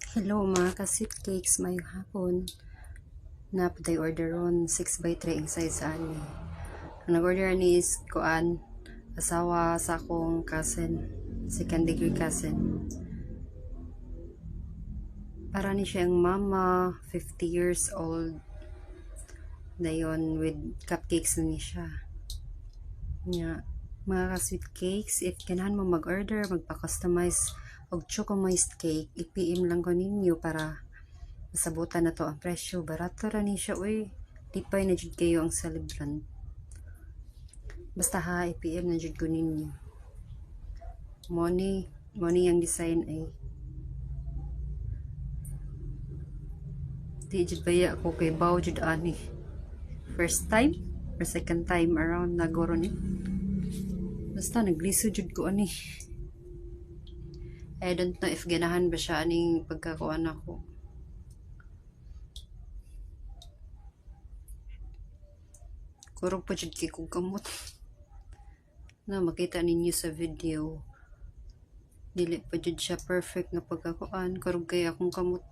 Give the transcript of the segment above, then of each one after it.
Hello mga ka-sweet cakes, mayong hapon. Napaday order ron 6x3 ang size ani. Ang nag-order ni is kuan, asawa sa akong cousin, second degree cousin. Para ni siyang mama, 50 years old. Dayon with cupcakes na ni siya. Nya, mga ka-sweet cakes, if ganahan mo mag-order, magpa-customize og chocomized cake, i-PM lang ko ninyo para masabutan na to ang presyo. Barato ra ni siya, uy. Lipay na jud kayo ang celebrant. Basta ha, i-PM na jud ko ninyo. Money ang design ay. Di jud baya ako kay baw jud ani. First time or second time around nagoro ni. Basta nagliso jud ko ani. I don't know if ganahan ba siya aning pagkakuan ako. Kurog pa jud kay kong kamot. Na makita ninyo sa video. Dili pa jud siya perfect nga pagkakuan. Kurog kay akong kamot.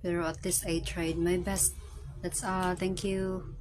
Pero at least I tried my best. That's all. Thank you.